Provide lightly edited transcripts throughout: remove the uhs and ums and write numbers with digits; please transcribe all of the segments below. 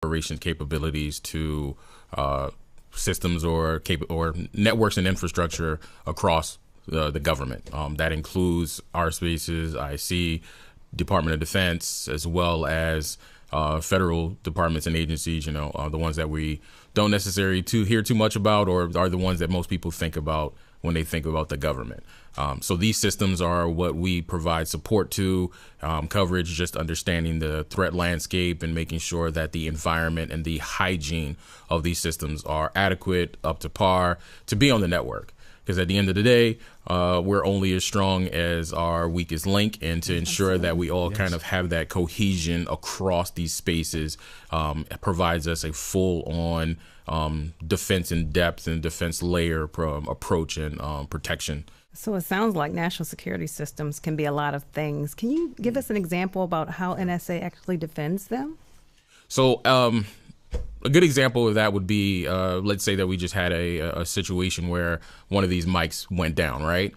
operation capabilities to systems or networks and infrastructure across the government. That includes our spaces, IC, Department of Defense, as well as federal departments and agencies, the ones that we don't necessarily hear too much about, or are the ones that most people think about when they think about the government. So these systems are what we provide support to, coverage, just understanding the threat landscape and making sure that the environment and the hygiene of these systems are adequate, up to par, to be on the network. Because at the end of the day, we're only as strong as our weakest link, and to ensure that we all kind of have that cohesion across these spaces provides us a full-on defense in depth and defense layer approach and protection. So it sounds like national security systems can be a lot of things. Can you give us an example about how NSA actually defends them? So a good example of that would be, let's say that we just had a situation where one of these mics went down, right?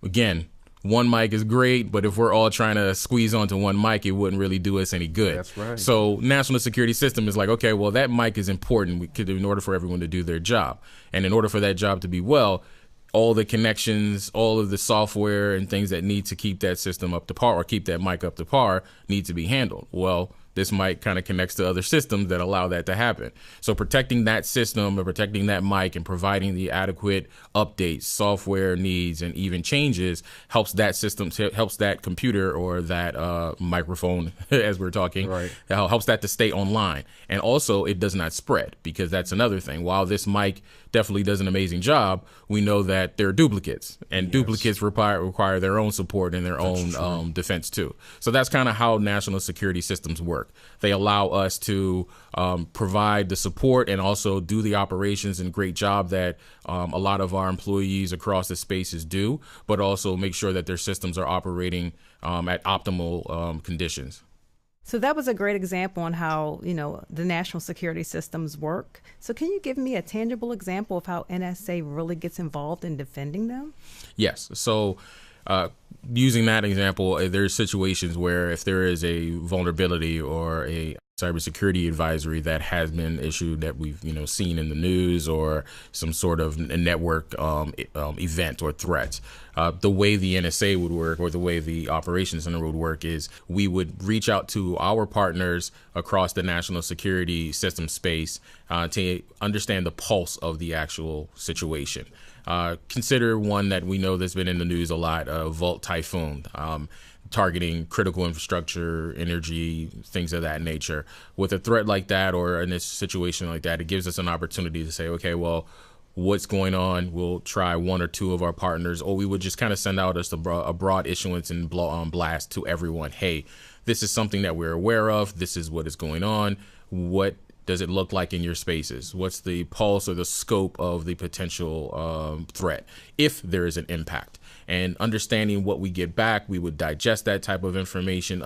Again, one mic is great, but if we're all trying to squeeze onto one mic, it wouldn't really do us any good. That's right. So national security system is like, okay, well, that mic is important in order for everyone to do their job. And in order for that job to be well, all the connections, all of the software and things that need to keep that system up to par or keep that mic up to par need to be handled. Well, this mic kind of connects to other systems that allow that to happen. So protecting that system or protecting that mic and providing the adequate updates, software needs, and even changes helps that system, helps that computer or that microphone, as we're talking, right, helps that to stay online. And also it does not spread, because that's another thing. While this mic definitely does an amazing job, we know that there are duplicates, and duplicates require their own support and their own defense too. So that's kind of how national security systems work. They allow us to provide the support and also do the operations and great job that a lot of our employees across the spaces do, but also make sure that their systems are operating at optimal conditions. So that was a great example on how, the national security systems work. So can you give me a tangible example of how NSA really gets involved in defending them? Yes. So using that example, there's situations where if there is a vulnerability or a cybersecurity advisory that has been issued that we've seen in the news, or some sort of network event or threat, the way the NSA would work, or the way the operations center would work, is we would reach out to our partners across the national security system space to understand the pulse of the actual situation. Consider one that we know that's been in the news a lot, Volt Typhoon, targeting critical infrastructure, energy, things of that nature. With a threat like that, or in a situation like that, it gives us an opportunity to say, okay, well, what's going on? We'll try one or two of our partners, or we would just kind of send out a broad issuance and blast to everyone. Hey, this is something that we're aware of. This is what is going on. What does it look like in your spaces? What's the pulse or the scope of the potential threat, if there is an impact? And understanding what we get back, we would digest that type of information,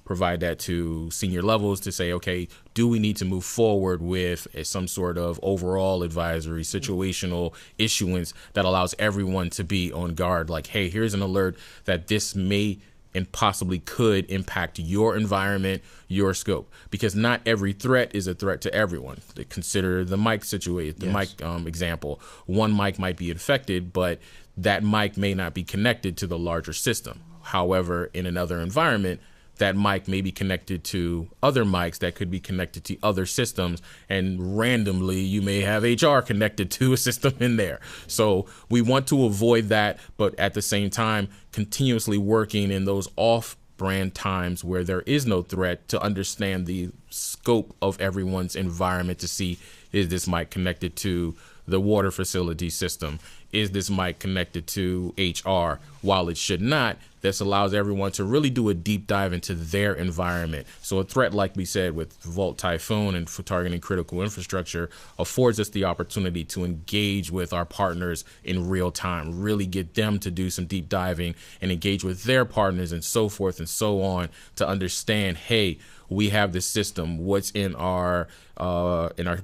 provide that to senior levels to say, okay, do we need to move forward with some sort of overall advisory, situational issuance that allows everyone to be on guard? Like, hey, here's an alert that this may and possibly could impact your environment, your scope, because not every threat is a threat to everyone. Consider the mic situation, the mic example. One mic might be infected, but that mic may not be connected to the larger system. However, in another environment, that mic may be connected to other mics that could be connected to other systems, and randomly you may have HR connected to a system in there. So we want to avoid that, but at the same time, continuously working in those off-brand times where there is no threat to understand the scope of everyone's environment to see, is this mic connected to the water facility system? Is this mic connected to HR? While it should not, this allows everyone to really do a deep dive into their environment. So a threat, like we said, with Volt Typhoon and for targeting critical infrastructure, affords us the opportunity to engage with our partners in real time, really get them to do some deep diving and engage with their partners and so forth and so on, to understand, hey, we have this system, what's in our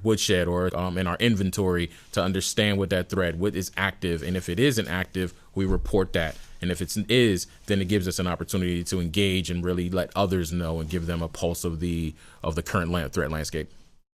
woodshed or in our inventory, to understand what that threat, what is active. And if it isn't active, we report that. And if it is, then it gives us an opportunity to engage and really let others know and give them a pulse of the current threat landscape.